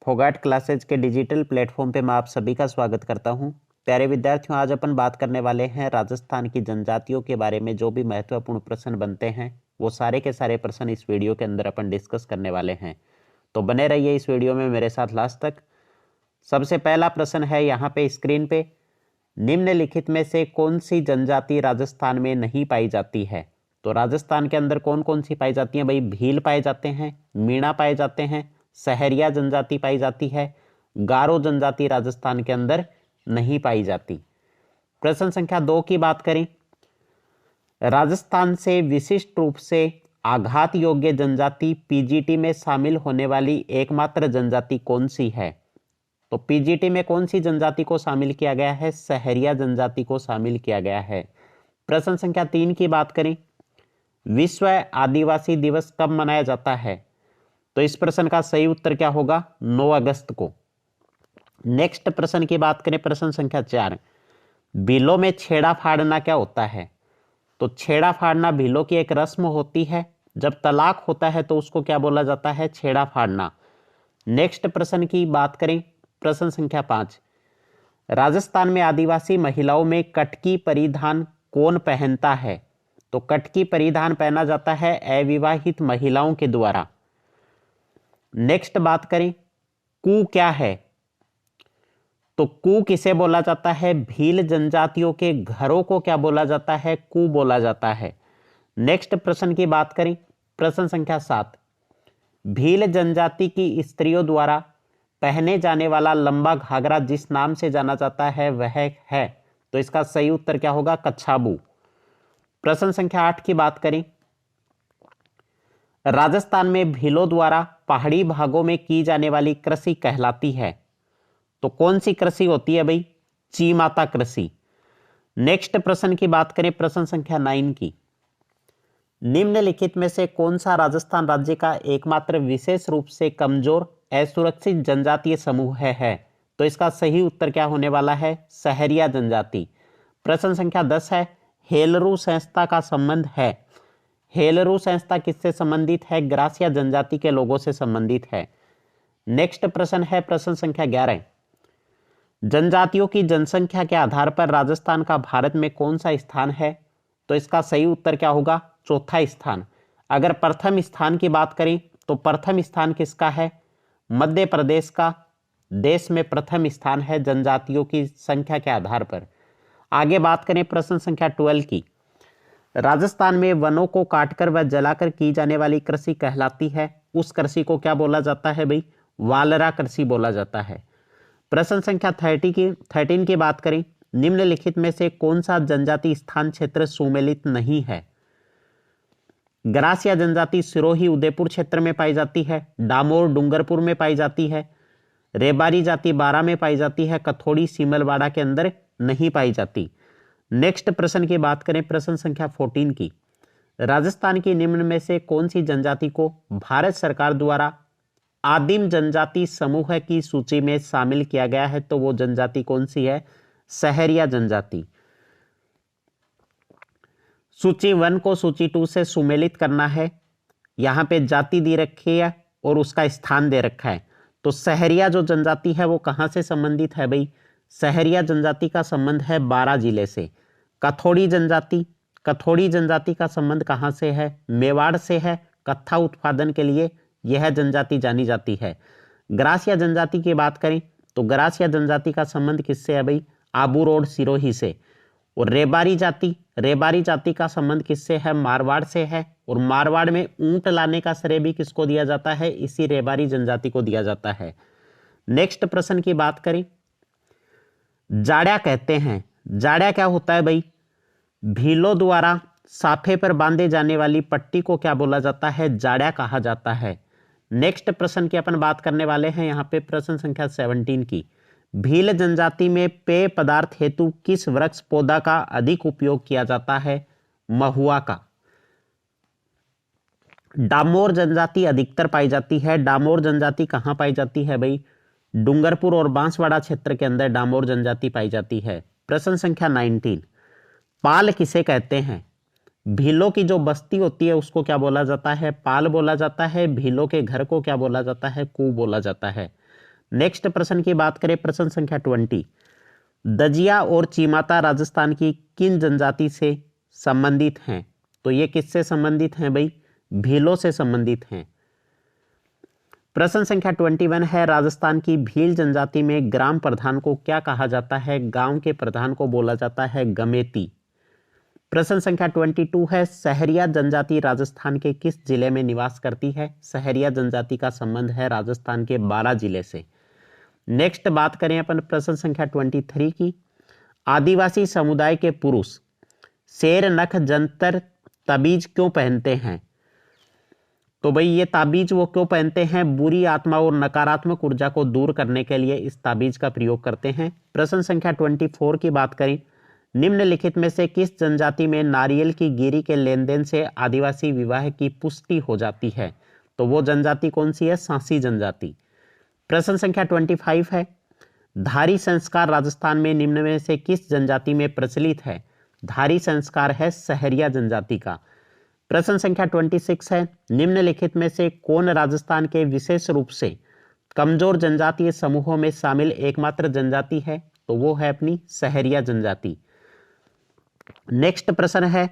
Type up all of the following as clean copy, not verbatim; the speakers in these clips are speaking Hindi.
फोगाट क्लासेज के डिजिटल प्लेटफॉर्म पे मैं आप सभी का स्वागत करता हूं। प्यारे विद्यार्थियों, आज अपन बात करने वाले हैं राजस्थान की जनजातियों के बारे में। जो भी महत्वपूर्ण प्रश्न बनते हैं वो सारे के सारे प्रश्न इस वीडियो के अंदर अपन डिस्कस करने वाले हैं, तो बने रहिए इस वीडियो में मेरे साथ लास्ट तक। सबसे पहला प्रश्न है यहाँ पे स्क्रीन पे, निम्नलिखित में से कौन सी जनजाति राजस्थान में नहीं पाई जाती है? तो राजस्थान के अंदर कौन कौन सी पाई जाती है भाई? भील पाए जाते हैं, मीणा पाए जाते हैं, सहरिया जनजाति पाई जाती है, गारो जनजाति राजस्थान के अंदर नहीं पाई जाती। प्रश्न संख्या 2 की बात करें, राजस्थान से विशिष्ट रूप से आघात योग्य जनजाति पीजीटी में शामिल होने वाली एकमात्र जनजाति कौन सी है? तो पीजीटी में कौन सी जनजाति को शामिल किया गया है? सहरिया जनजाति को शामिल किया गया है। प्रश्न संख्या 3 की बात करें, विश्व आदिवासी दिवस कब मनाया जाता है? तो इस प्रश्न का सही उत्तर क्या होगा? 9 अगस्त को। नेक्स्ट प्रश्न की बात करें, प्रश्न संख्या 4, भीलों में छेड़ा फाड़ना क्या होता है? तो छेड़ा फाड़ना भीलों की एक रस्म होती है। जब तलाक होता है तो उसको क्या बोला जाता है? छेड़ा फाड़ना। नेक्स्ट प्रश्न की बात करें, प्रश्न संख्या 5, राजस्थान में आदिवासी महिलाओं में कटकी परिधान कौन पहनता है? तो कटकी परिधान पहना जाता है अविवाहित महिलाओं के द्वारा। नेक्स्ट बात करें, कू क्या है? तो कू किसे बोला जाता है? भील जनजातियों के घरों को क्या बोला जाता है? कू बोला जाता है। नेक्स्ट प्रश्न की बात करें, प्रश्न संख्या 7, भील जनजाति की स्त्रियों द्वारा पहने जाने वाला लंबा घाघरा जिस नाम से जाना जाता है वह है? तो इसका सही उत्तर क्या होगा? कच्छाबू। प्रश्न संख्या 8 की बात करें, राजस्थान में भीलों द्वारा पहाड़ी भागों में की जाने वाली कृषि कहलाती है? तो कौन सी कृषि होती है भाई? चीमाता कृषि। नेक्स्ट प्रश्न की बात करें, प्रश्न संख्या 9 की, निम्नलिखित में से कौन सा राजस्थान राज्य का एकमात्र विशेष रूप से कमजोर असुरक्षित जनजातीय समूह है? तो इसका सही उत्तर क्या होने वाला है? सहरिया जनजाति। प्रश्न संख्या 10 है, हेलरू संस्था का संबंध है? हेलरू संस्था किससे संबंधित है? ग्रासिया जनजाति के लोगों से संबंधित है। नेक्स्ट प्रश्न है, प्रश्न संख्या 11, जनजातियों की जनसंख्या के आधार पर राजस्थान का भारत में कौन सा स्थान है? तो इसका सही उत्तर क्या होगा? चौथा स्थान। अगर प्रथम स्थान की बात करें तो प्रथम स्थान किसका है? मध्य प्रदेश का देश में प्रथम स्थान है जनजातियों की संख्या के आधार पर। आगे बात करें प्रश्न संख्या 12 की, राजस्थान में वनों को काटकर व जलाकर की जाने वाली कृषि कहलाती है? उस कृषि को क्या बोला जाता है भाई? वालरा कृषि बोला जाता है। प्रश्न संख्या 13 की बात करें, निम्नलिखित में से कौन सा जनजाति स्थान क्षेत्र सुमेलित नहीं है? ग्रासिया जनजाति सिरोही उदयपुर क्षेत्र में पाई जाती है, डामोर डूंगरपुर में पाई जाती है, रेबारी जाति बारा में पाई जाती है, कथोड़ी सीमलवाड़ा के अंदर नहीं पाई जाती। नेक्स्ट प्रश्न की बात करें, प्रश्न संख्या 14 की, राजस्थान की निम्न में से कौन सी जनजाति को भारत सरकार द्वारा आदिम जनजाति समूह की सूची में शामिल किया गया है? तो वो जनजाति कौन सी है? सहरिया जनजाति। सूची 1 को सूची 2 से सुमेलित करना है। यहां पे जाति दे रखी है और उसका स्थान दे रखा है। तो सहरिया जो जनजाति है वो कहां से संबंधित है भाई? सहरिया जनजाति का संबंध है बारा जिले से। कथोड़ी जनजाति का संबंध कहां से है? मेवाड़ से है। कत्था उत्पादन के लिए यह जनजाति जानी जाती है। ग्रासिया जनजाति की बात करें तो ग्रासिया जनजाति का संबंध किससे है भाई? आबू रोड सिरोही से। और रेबारी जाति का संबंध किससे है? मारवाड़ से है। और मारवाड़ में ऊंट लाने का श्रेय भी किसको दिया जाता है? इसी रेबारी जनजाति को दिया जाता है। नेक्स्ट प्रश्न की बात करें, जाड़ा कहते हैं, जाड़ा क्या होता है भाई? भीलों द्वारा साफे पर बांधे जाने वाली पट्टी को क्या बोला जाता है? जाड़ा कहा जाता है। नेक्स्ट प्रश्न की अपन बात करने वाले हैं यहाँ पे, प्रश्न संख्या 17 की, भील जनजाति में पेय पदार्थ हेतु किस वृक्ष पौधा का अधिक उपयोग किया जाता है? महुआ का। डामोर जनजाति अधिकतर पाई जाती है। डामोर जनजाति कहाँ पाई जाती है भाई? डूंगरपुर और बांसवाड़ा क्षेत्र के अंदर डामोर जनजाति पाई जाती है। प्रश्न संख्या 19, पाल किसे कहते हैं? भीलों की जो बस्ती होती है उसको क्या बोला जाता है? पाल बोला जाता है। भीलों के घर को क्या बोला जाता है? कू बोला जाता है। नेक्स्ट प्रश्न की बात करें, प्रश्न संख्या 20, दजिया और चीमाता राजस्थान की किन जनजाति से संबंधित हैं? तो ये किससे संबंधित हैं भाई? भीलों से संबंधित हैं। प्रश्न संख्या 21 है, राजस्थान की भील जनजाति में ग्राम प्रधान को क्या कहा जाता है? गांव के प्रधान को बोला जाता है गमेती। प्रश्न संख्या 22 है, सहरिया जनजाति राजस्थान के किस जिले में निवास करती है? सहरिया जनजाति का संबंध है राजस्थान के 12 जिले से। नेक्स्ट बात करें अपन प्रश्न संख्या 23 की, आदिवासी समुदाय के पुरुष शेर नख जंतर ताबीज क्यों पहनते हैं? तो भाई ये ताबीज वो क्यों पहनते हैं? बुरी आत्मा और नकारात्मक ऊर्जा को दूर करने के लिए इस ताबीज का प्रयोग करते हैं। प्रश्न संख्या 24 की बात करें, निम्नलिखित में से किस जनजाति में नारियल की गिरी के लेन देन से आदिवासी विवाह की पुष्टि हो जाती है? तो वो जनजाति कौन सी है? सांसी जनजाति। प्रश्न संख्या 25 है, धारी संस्कार राजस्थान में निम्न में से किस जनजाति में प्रचलित है? धारी संस्कार है सहरिया जनजाति का। प्रश्न संख्या 26 है, निम्नलिखित में से कौन राजस्थान के विशेष रूप से कमजोर जनजातीय समूहों में शामिल एकमात्र जनजाति है? तो वो है अपनी सहरिया जनजाति। नेक्स्ट प्रश्न है,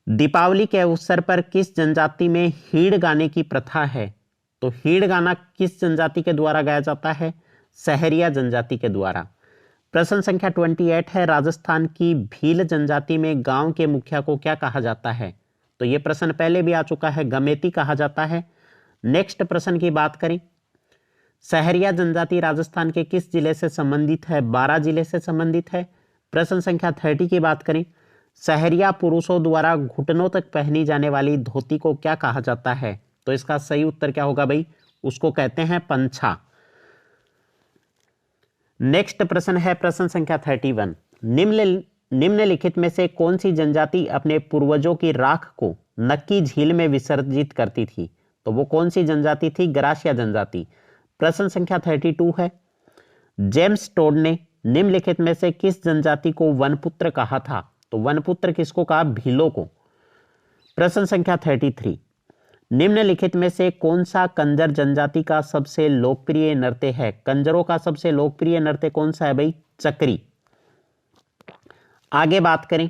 दीपावली के अवसर पर किस जनजाति में हीड़ गाने की प्रथा है? तो हीड़ गाना किस जनजाति के द्वारा गाया जाता है? सहरिया जनजाति के द्वारा। प्रश्न संख्या 28 है, राजस्थान की भील जनजाति में गांव के मुखिया को क्या कहा जाता है? तो ये प्रश्न पहले भी आ चुका है, गमेती कहा जाता है। नेक्स्ट प्रश्न की बात करें, सहरिया जनजाति राजस्थान के किस जिले से संबंधित है? 12 जिले से संबंधित है। प्रश्न संख्या 30 की बात करें, सहरिया पुरुषों द्वारा घुटनों तक पहनी जाने वाली धोती को क्या कहा जाता है? तो इसका सही उत्तर क्या होगा भाई? उसको कहते हैं पंछा। नेक्स्ट प्रश्न है प्रश्न संख्या 31, निम्नलिखित में से कौन सी जनजाति अपने पूर्वजों की राख को नक्की झील में विसर्जित करती थी? तो वो कौन सी जनजाति थी? गरासिया जनजाति। प्रश्न संख्या 32 है, जेम्स टोड ने निम्नलिखित में से किस जनजाति को वनपुत्र कहा था? तो वनपुत्र किसको कहा? भीलों को। प्रश्न संख्या 33, निम्नलिखित में से कौन सा कंजर जनजाति का सबसे लोकप्रिय नृत्य है? कंजरों का सबसे लोकप्रिय नृत्य कौन सा है भाई? चक्री। आगे बात करें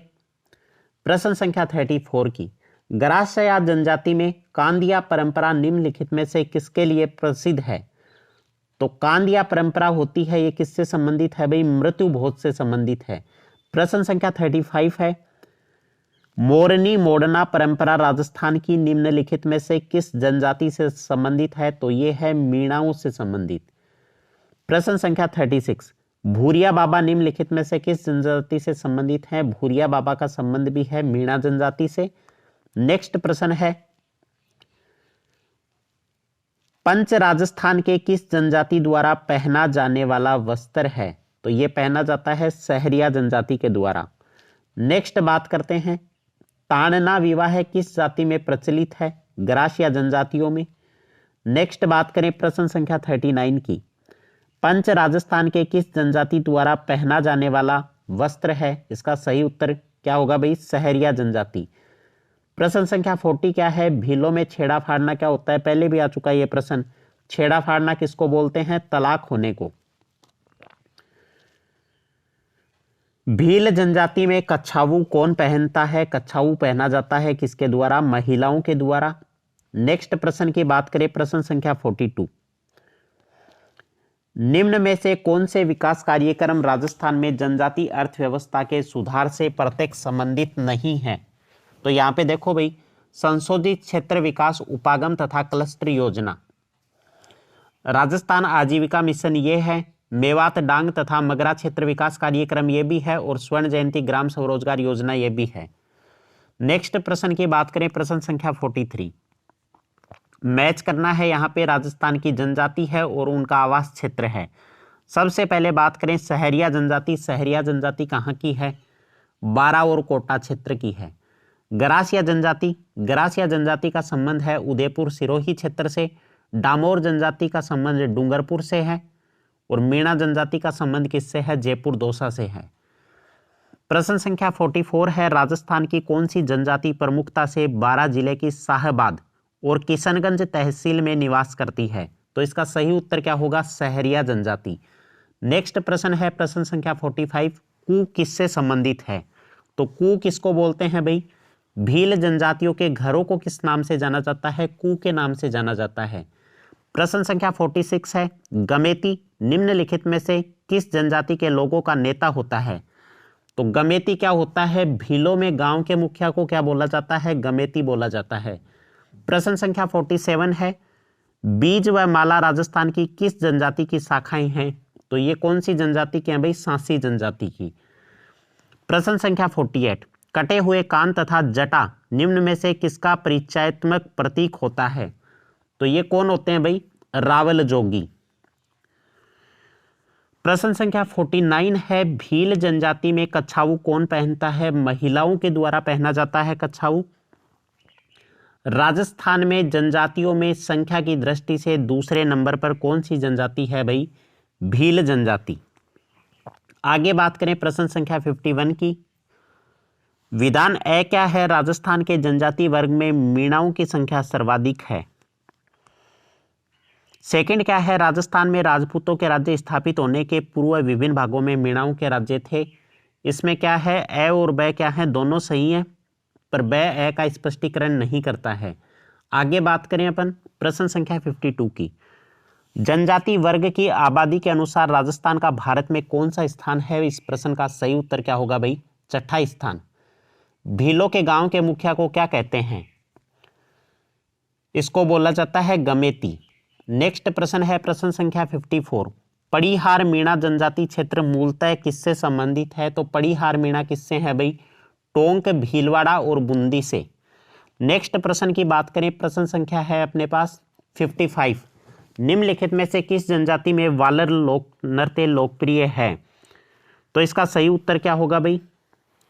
प्रश्न संख्या 34 की, गरासिया जनजाति में कांदिया परंपरा निम्नलिखित में से किसके लिए प्रसिद्ध है? तो कांदिया परंपरा होती है, ये किससे संबंधित है भाई? मृत्यु भोज से संबंधित है। प्रश्न संख्या 35 है, मोरनी मोड़ना परंपरा राजस्थान की निम्नलिखित में से किस जनजाति से संबंधित है? तो ये है मीणाओं से संबंधित। प्रश्न संख्या 36, भूरिया बाबा निम्नलिखित में से किस जनजाति से संबंधित है? भूरिया बाबा का संबंध भी है मीणा जनजाति से। नेक्स्ट प्रश्न है, पंच राजस्थान के किस जनजाति द्वारा पहना जाने वाला वस्त्र है? तो ये पहना जाता है सहरिया जनजाति के द्वारा। नेक्स्ट बात करते हैं, ताड़ना विवाह किस जाति में प्रचलित है? गरासिया जनजातियों में। नेक्स्ट बात करें प्रश्न संख्या 39 की, पंच राजस्थान के किस जनजाति द्वारा पहना जाने वाला वस्त्र है? इसका सही उत्तर क्या होगा भाई? सहरिया जनजाति। प्रश्न संख्या 40 क्या है? भीलों में छेड़ा फाड़ना क्या होता है? पहले भी आ चुका है ये प्रश्न। छेड़ा फाड़ना किसको बोलते हैं? तलाक होने को। भील जनजाति में कच्छावू कौन पहनता है? कच्छावू पहना जाता है किसके द्वारा? महिलाओं के द्वारा। नेक्स्ट प्रश्न की बात करें प्रश्न संख्या 42, निम्न में से कौन से विकास कार्यक्रम राजस्थान में जनजाति अर्थव्यवस्था के सुधार से प्रत्यक्ष संबंधित नहीं है? तो यहाँ पे देखो भाई, संशोधित क्षेत्र विकास उपागम तथा क्लस्टर योजना, राजस्थान आजीविका मिशन ये है, मेवात डांग तथा मगरा क्षेत्र विकास कार्यक्रम ये भी है, और स्वर्ण जयंती ग्राम स्वरोजगार योजना ये भी है। नेक्स्ट प्रश्न की बात करें प्रश्न संख्या 43, मैच करना है। यहाँ पे राजस्थान की जनजाति है और उनका आवास क्षेत्र है। सबसे पहले बात करें सहरिया जनजाति। सहरिया जनजाति कहाँ की है? 12 और कोटा क्षेत्र की है। गरासिया जनजाति, गरासिया जनजाति का संबंध है उदयपुर सिरोही क्षेत्र से। डामोर जनजाति का संबंध डूंगरपुर से है, और मीणा जनजाति का संबंध किससे है? जयपुर दौसा से है। प्रश्न संख्या 44 है, राजस्थान की कौन सी जनजाति प्रमुखता से 12 जिले की शाहबाद और किशनगंज तहसील में निवास करती है? तो इसका सही उत्तर क्या होगा, सहरिया जनजाति। नेक्स्ट प्रश्न है प्रश्न संख्या 45, कू किससे संबंधित है? तो कू किसको बोलते हैं भाई? भील जनजातियों के घरों को किस नाम से जाना जाता है? कू के नाम से जाना जाता है। प्रश्न संख्या 46 है, गमेती निम्नलिखित में से किस जनजाति के लोगों का नेता होता है? तो गमेती क्या होता है? भीलों में गांव के मुखिया को क्या बोला जाता है? गमेती बोला जाता है। प्रश्न संख्या 47 है, बीज व माला राजस्थान की किस जनजाति की शाखाएं हैं? तो ये कौन सी जनजाति की हैं भाई? सांसी जनजाति की। प्रश्न संख्या 48, कटे हुए कान तथा जटा निम्न में से किसका परिचयात्मक प्रतीक होता है? तो ये कौन होते हैं भाई? रावल जोगी। प्रश्न संख्या 49 है, भील जनजाति में कछाऊ कौन पहनता है? महिलाओं के द्वारा पहना जाता है कछाऊ। राजस्थान में जनजातियों में संख्या की दृष्टि से दूसरे नंबर पर कौन सी जनजाति है भाई? भील जनजाति। आगे बात करें प्रश्न संख्या 51 की, विधान ए क्या है? राजस्थान के जनजाति वर्ग में मीणाओं की संख्या सर्वाधिक है। सेकंड क्या है? राजस्थान में राजपूतों के राज्य स्थापित होने के पूर्व विभिन्न भागों में मीणाओं के राज्य थे। इसमें क्या है? ए और ब क्या है? दोनों सही है, पर ब ए का स्पष्टीकरण नहीं करता है। आगे बात करें अपन प्रश्न संख्या 52 की, जनजाति वर्ग की आबादी के अनुसार राजस्थान का भारत में कौन सा स्थान है? इस प्रश्न का सही उत्तर क्या होगा भाई? छठा स्थान। भीलों के गांव के मुखिया को क्या कहते हैं? इसको बोला जाता है गमेती। नेक्स्ट प्रश्न है प्रश्न संख्या 54, पड़ीहार मीणा जनजाति क्षेत्र मूलतः किससे संबंधित है? तो पड़ीहार मीणा किससे है भाई? टोंक, भीलवाड़ा और बूंदी से। नेक्स्ट प्रश्न की बात करें, प्रश्न संख्या है अपने पास 55, निम्नलिखित में से किस जनजाति में वालर लोक नृत्य लोकप्रिय है? तो इसका सही उत्तर क्या होगा भाई?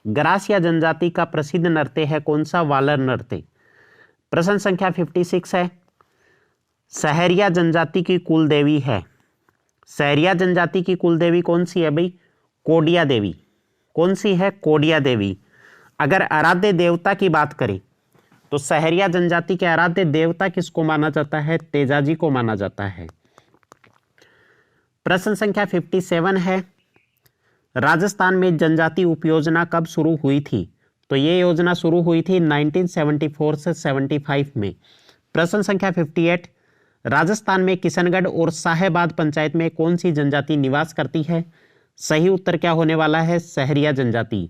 गरासिया जनजाति का प्रसिद्ध नृत्य है कौन सा? वालर नृत्य। प्रश्न संख्या 56 है, सहरिया जनजाति की कुल देवी है। सहरिया जनजाति की कुल देवी कौन सी है भाई? कोडिया देवी। कौन सी है? कोडिया देवी। अगर आराध्य देवता की बात करें तो सहरिया जनजाति के आराध्य देवता किसको माना जाता है? तेजाजी को माना जाता है। प्रश्न संख्या 57 है, राजस्थान में जनजाति उपयोजना कब शुरू हुई थी? तो ये योजना शुरू हुई थी 1974 से 75 में। प्रश्न संख्या 58, राजस्थान में किशनगढ़ और साहेबाद पंचायत में कौन सी जनजाति निवास करती है? सही उत्तर क्या होने वाला है? सहरिया जनजाति।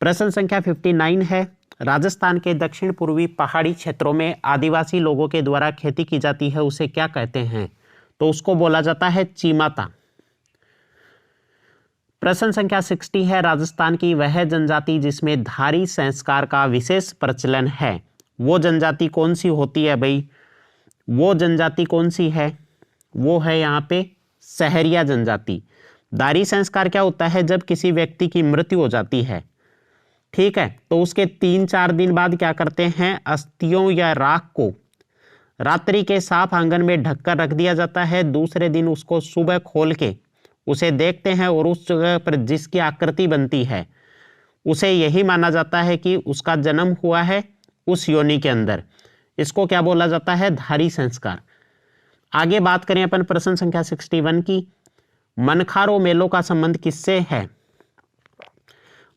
प्रश्न संख्या 59 है, राजस्थान के दक्षिण पूर्वी पहाड़ी क्षेत्रों में आदिवासी लोगों के द्वारा खेती की जाती है, उसे क्या कहते हैं? तो उसको बोला जाता है चीमाता। प्रश्न संख्या 60 है, राजस्थान की वह जनजाति जिसमें धारी संस्कार का विशेष प्रचलन है, वो जनजाति कौन सी होती है भाई? वो जनजाति कौन सी है? वो है यहाँ पे सहरिया जनजाति। दारी संस्कार क्या होता है? जब किसी व्यक्ति की मृत्यु हो जाती है, ठीक है, तो उसके 3-4 दिन बाद क्या करते हैं? अस्थियों या राख को रात्रि के साफ आंगन में ढककर रख दिया जाता है। दूसरे दिन उसको सुबह खोल के उसे देखते हैं और उस जगह पर जिसकी आकृति बनती है उसे यही माना जाता है कि उसका जन्म हुआ है उस योनि के अंदर। इसको क्या बोला जाता है? धारी संस्कार। आगे बात करें अपन प्रश्न संख्या 61 की, मनखारो मेलों का संबंध किससे है?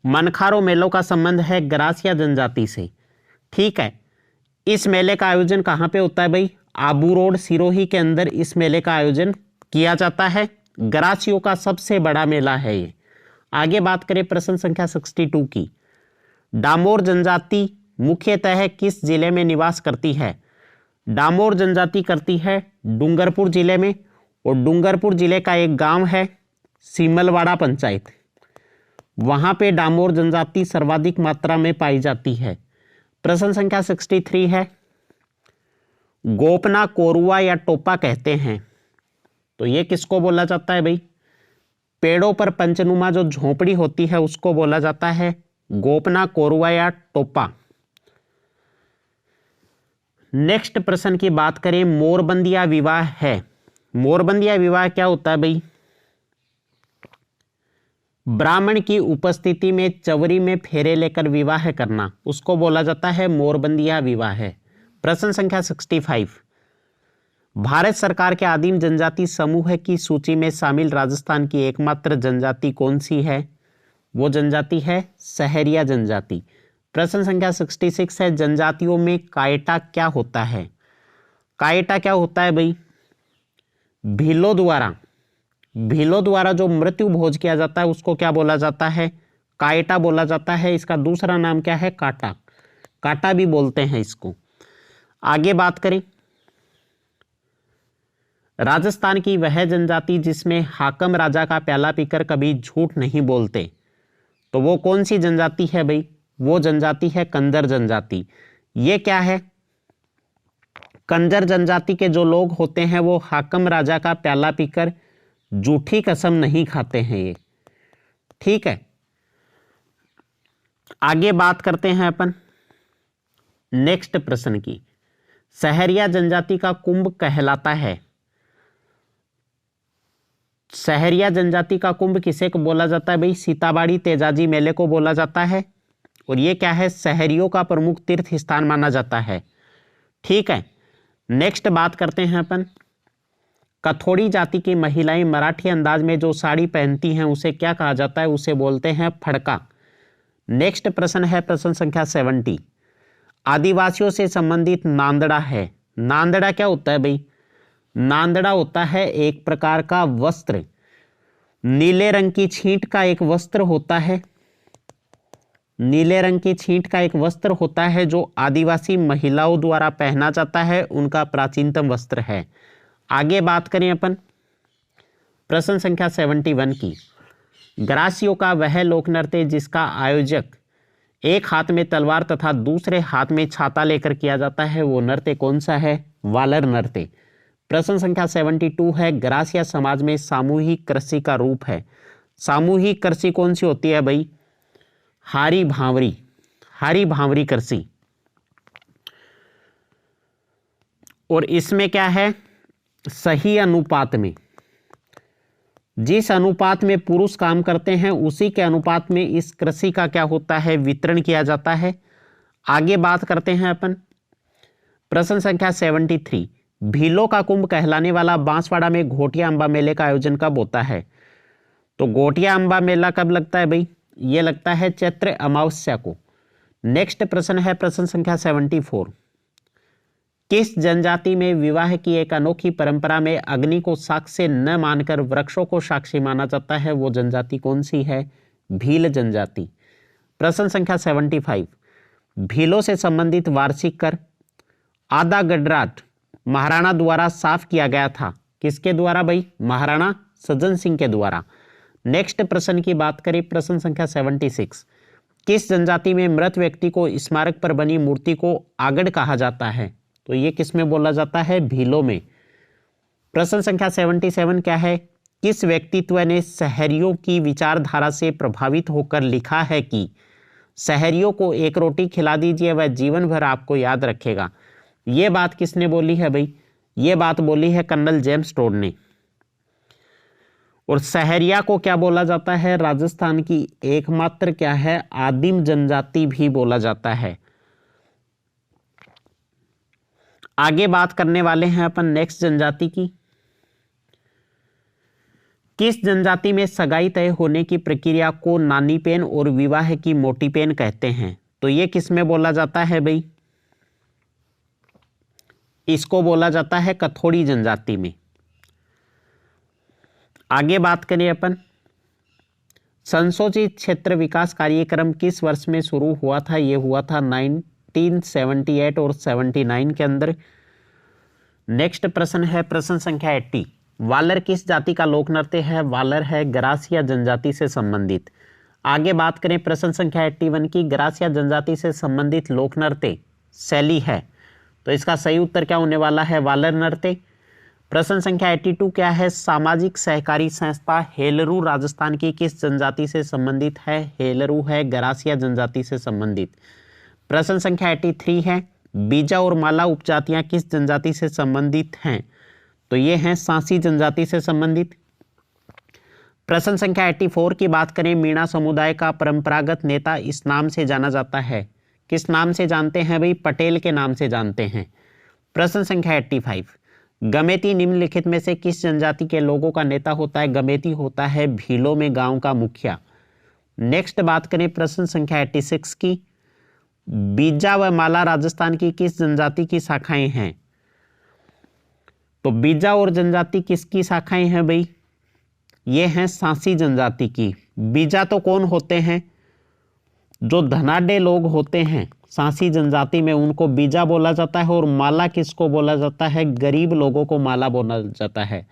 मनखारो मेलों का संबंध है गरासिया जनजाति से। ठीक है, इस मेले का आयोजन कहाँ पे होता है भाई? आबू रोड सिरोही के अंदर इस मेले का आयोजन किया जाता है। गरासियों का सबसे बड़ा मेला है ये। आगे बात करें प्रश्न संख्या 62 की, डामोर जनजाति मुख्यतः किस जिले में निवास करती है? डामोर जनजाति करती है डूंगरपुर जिले में, और डूंगरपुर जिले का एक गांव है सीमलवाड़ा पंचायत, वहां पे डामोर जनजाति सर्वाधिक मात्रा में पाई जाती है। प्रश्न संख्या 63 है, गोपना कोरुआ या टोपा कहते हैं, तो ये किसको बोला जाता है भाई? पेड़ों पर पंचनुमा जो झोपड़ी होती है उसको बोला जाता है गोपना कोरुआ या टोपा। नेक्स्ट प्रश्न की बात करें, मोरबंदिया विवाह है। मोरबंदिया विवाह क्या होता है भाई? ब्राह्मण की उपस्थिति में चवरी में फेरे लेकर विवाह करना, उसको बोला जाता है मोरबंदिया विवाह है। प्रश्न संख्या 65, भारत सरकार के आदिम जनजाति समूह की सूची में शामिल राजस्थान की एकमात्र जनजाति कौन सी है? वो जनजाति है सहरिया जनजाति। प्रश्न संख्या 66 है, जनजातियों में कायटा क्या होता है? कायटा क्या होता है भाई? भीलों द्वारा जो मृत्यु भोज किया जाता है उसको क्या बोला जाता है? कायटा बोला जाता है। इसका दूसरा नाम क्या है? काटा। काटा भी बोलते हैं इसको। आगे बात करें, राजस्थान की वह जनजाति जिसमें हाकम राजा का प्याला पीकर कभी झूठ नहीं बोलते, तो वो कौन सी जनजाति है भाई? वो जनजाति है कंजर जनजाति। ये क्या है? कंजर जनजाति के जो लोग होते हैं वो हाकम राजा का प्याला पीकर झूठी कसम नहीं खाते हैं ये, ठीक है। आगे बात करते हैं अपन नेक्स्ट प्रश्न की। सहरिया जनजाति का कुंभ कहलाता है। सहरिया जनजाति का कुंभ किसे को बोला जाता है भाई? सीताबाड़ी तेजाजी मेले को बोला जाता है। और ये क्या है? सहरियों का प्रमुख तीर्थ स्थान माना जाता है, ठीक है। नेक्स्ट बात करते हैं अपन, कथोड़ी जाति की महिलाएं मराठी अंदाज में जो साड़ी पहनती हैं उसे क्या कहा जाता है? उसे बोलते हैं फड़का। नेक्स्ट प्रश्न है प्रश्न संख्या 70। आदिवासियों से संबंधित नांदड़ा है। नांदड़ा क्या होता है भाई? नांदड़ा होता है एक प्रकार का वस्त्र, नीले रंग की छींट का एक वस्त्र होता है। नीले रंग की छींट का एक वस्त्र होता है जो आदिवासी महिलाओं द्वारा पहना जाता है, उनका प्राचीनतम वस्त्र है। आगे बात करें अपन प्रश्न संख्या 71 की। ग्रासियों का वह लोक नृत्य जिसका आयोजक एक हाथ में तलवार तथा दूसरे हाथ में छाता लेकर किया जाता है, वो नृत्य कौन सा है? वालर नृत्य। प्रश्न संख्या 72 है, ग्रासिया समाज में सामूहिक कृषि का रूप है। सामूहिक कृषि कौन सी होती है भाई? हारी भांवरी कृषि। और इसमें क्या है? सही अनुपात में, जिस अनुपात में पुरुष काम करते हैं उसी के अनुपात में इस कृषि का क्या होता है? वितरण किया जाता है। आगे बात करते हैं अपन प्रश्न संख्या 73। भीलों का कुंभ कहलाने वाला बांसवाड़ा में घोटिया अंबा मेले का आयोजन कब होता है? तो घोटिया अंबा मेला कब लगता है भाई? ये लगता है चैत्र अमावस्या को। नेक्स्ट प्रश्न है प्रश्न संख्या 74। किस जनजाति में विवाह की एक अनोखी परंपरा में अग्नि को साक्ष्य न मानकर वृक्षों को साक्षी माना जाता है? वो जनजाति कौन सी है? भील जनजाति। प्रश्न संख्या 75। भीलों से संबंधित वार्षिक कर आधा गडराट महाराणा द्वारा साफ किया गया था। किसके द्वारा भाई? महाराणा सज्जन सिंह के द्वारा। नेक्स्ट प्रश्न की बात करें प्रश्न संख्या 76। किस जनजाति में मृत व्यक्ति को स्मारक पर बनी मूर्ति को आगड़ कहा जाता है? तो ये किस में बोला जाता है? भीलों में। प्रश्न संख्या 77 क्या है? किस व्यक्तित्व ने सहरियों की विचारधारा से प्रभावित होकर लिखा है कि सहरियों को एक रोटी खिला दीजिए वह जीवन भर आपको याद रखेगा? ये बात किसने बोली है भाई? ये बात बोली है कर्नल जेम्स टोड ने। और सहरिया को क्या बोला जाता है? राजस्थान की एकमात्र क्या है? आदिम जनजाति भी बोला जाता है। आगे बात करने वाले हैं अपन नेक्स्ट जनजाति की। किस जनजाति में सगाई तय होने की प्रक्रिया को नानी पेन और विवाह की मोटी पेन कहते हैं? तो ये किस में बोला जाता है भाई? इसको बोला जाता है कथोड़ी जनजाति में। आगे बात करें अपन, संशोधित क्षेत्र विकास कार्यक्रम किस वर्ष में शुरू हुआ था? ये हुआ था 1978 और 79 के अंदर। नेक्स्ट प्रश्न है प्रश्न संख्या 80। वालर किस जाति का लोक नृत्य है? वालर है ग्रासिया जनजाति से संबंधित। आगे बात करें प्रश्न संख्या 81 की। ग्रासिया जनजाति से संबंधित लोक नृत्य शैली है, तो इसका सही उत्तर क्या होने वाला है? वालर नृत्य। प्रश्न संख्या 82 क्या है? सामाजिक सहकारी संस्था हेलरू राजस्थान की किस जनजाति से संबंधित है? हेलरू है ग्रासिया जनजाति से संबंधित। प्रश्न संख्या 83 है, बीजा और माला उपजातियां किस जनजाति से संबंधित हैं? तो ये हैं सांसी जनजाति से संबंधित। प्रश्न संख्या 84 की बात करें, मीणा समुदाय का परंपरागत नेता इस नाम से जाना जाता है। किस नाम से जानते हैं भाई? पटेल के नाम से जानते हैं। प्रश्न संख्या 85, गमेती निम्नलिखित में से किस जनजाति के लोगों का नेता होता है? गमेती होता है भीलों में गांव का मुखिया। नेक्स्ट बात करें प्रश्न संख्या 86 की। बीजा व माला राजस्थान की किस जनजाति की शाखाएं हैं? तो बीजा और जनजाति किसकी शाखाएं हैं भाई? ये हैं सांसी जनजाति की। बीजा तो कौन होते हैं? जो धनाढ्य लोग होते हैं सांसी जनजाति में, उनको बीजा बोला जाता है। और माला किसको बोला जाता है? गरीब लोगों को माला बोला जाता है।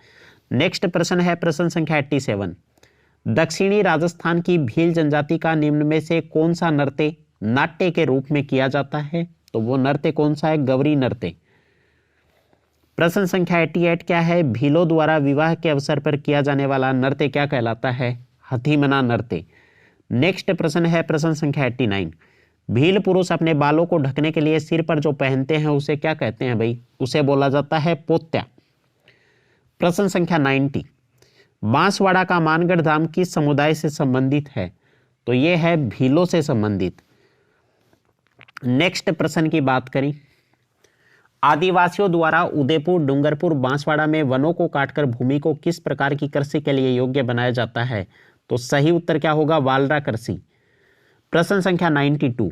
नेक्स्ट प्रश्न है प्रश्न संख्या 87। दक्षिणी राजस्थान की भील जनजाति का निम्न में से कौन सा नृत्य नाट्य के रूप में किया जाता है? तो वो नृत्य कौन सा है? गौरी नृत्य। प्रश्न संख्या 88 क्या है? भीलों द्वारा विवाह के अवसर पर किया जाने वाला नृत्य क्या कहलाता है? हथीमना नृत्य। नेक्स्ट प्रश्न है प्रश्न संख्या 89। भील पुरुष अपने बालों को ढकने के लिए सिर पर जो पहनते हैं उसे क्या कहते हैं भाई? उसे बोला जाता है पोत्या। प्रश्न संख्या 90। बांसवाड़ा का मानगढ़ धाम किस समुदाय से संबंधित है? तो यह है भीलों से संबंधित। नेक्स्ट प्रश्न की बात करें, आदिवासियों द्वारा उदयपुर, डूंगरपुर, बांसवाड़ा में वनों को काटकर भूमि को किस प्रकार की कृषि के लिए योग्य बनाया जाता है? तो सही उत्तर क्या होगा? वालरा कृषि। प्रश्न संख्या 92।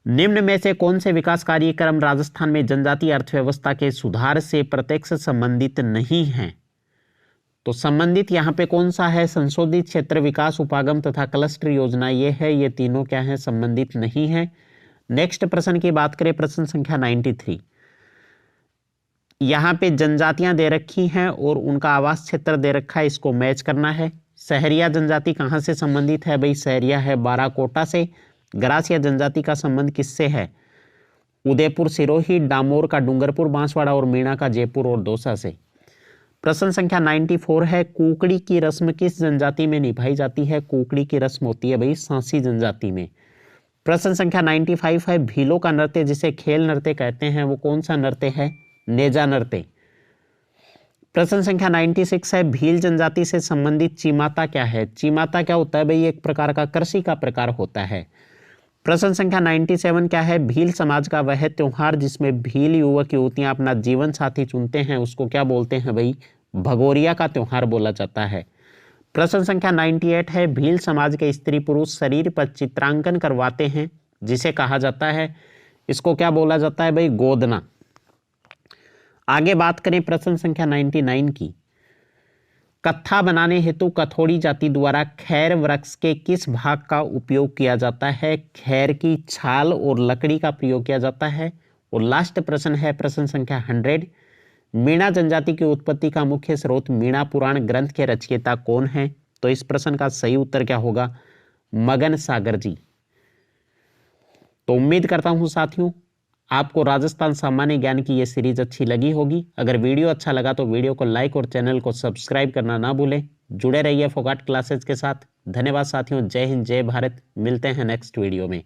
निम्न में से कौन से विकास कार्यक्रम राजस्थान में जनजातीय अर्थव्यवस्था के सुधार से प्रत्यक्ष संबंधित नहीं हैं? तो संबंधित यहां पे कौन सा है? संशोधित क्षेत्र विकास उपागम तथा क्लस्टर योजना ये है। ये तीनों क्या है? संबंधित नहीं है। नेक्स्ट प्रश्न की बात करें प्रश्न संख्या 93। यहां पे जनजातियां दे रखी हैं और उनका आवास क्षेत्र दे रखा है, इसको मैच करना है। सहरिया जनजाति कहां से संबंधित है भाई? सहरिया है बाराकोटा से। गरासिया जनजाति का संबंध किससे है? उदयपुर, सिरोही, डामोर का डूंगरपुर, बांसवाड़ा और मीणा का जयपुर और दौसा से। प्रश्न संख्या 94 है, कुकड़ी की रस्म किस जनजाति में निभाई जाती है? कुकड़ी की रस्म होती है भाई सांसी जनजाति में। प्रश्न संख्या 95 है, भीलों का नृत्य जिसे खेल नृत्य कहते हैं वो कौन सा नृत्य है? नेजा नृत्य। प्रश्न संख्या 96 है, भील जनजाति से संबंधित चीमाता क्या है? चीमाता क्या होता है भाई? एक प्रकार का कृषि का प्रकार होता है। प्रश्न संख्या 97 क्या है? भील समाज का वह त्योहार जिसमें भील युवक युवतियां अपना जीवन साथी चुनते हैं उसको क्या बोलते हैं भाई? भगोरिया का त्योहार बोला जाता है। प्रश्न संख्या 98 है, भील समाज के स्त्री पुरुष शरीर पर चित्रांकन करवाते हैं जिसे कहा जाता है, इसको क्या बोला जाता है भाई? गोदना। आगे बात करें प्रश्न संख्या 99 की। कत्था बनाने हेतु कथोड़ी जाति द्वारा खैर वृक्ष के किस भाग का उपयोग किया जाता है? खैर की छाल और लकड़ी का प्रयोग किया जाता है। और लास्ट प्रश्न है प्रश्न संख्या 100। मीणा जनजाति की उत्पत्ति का मुख्य स्रोत मीणा पुराण ग्रंथ के रचयिता कौन है? तो इस प्रश्न का सही उत्तर क्या होगा? मगन सागर जी। तो उम्मीद करता हूं साथियों आपको राजस्थान सामान्य ज्ञान की यह सीरीज अच्छी लगी होगी। अगर वीडियो अच्छा लगा तो वीडियो को लाइक और चैनल को सब्सक्राइब करना ना भूलें। जुड़े रहिए फोगाट क्लासेज के साथ। धन्यवाद साथियों। जय हिंद, जय भारत। मिलते हैं नेक्स्ट वीडियो में।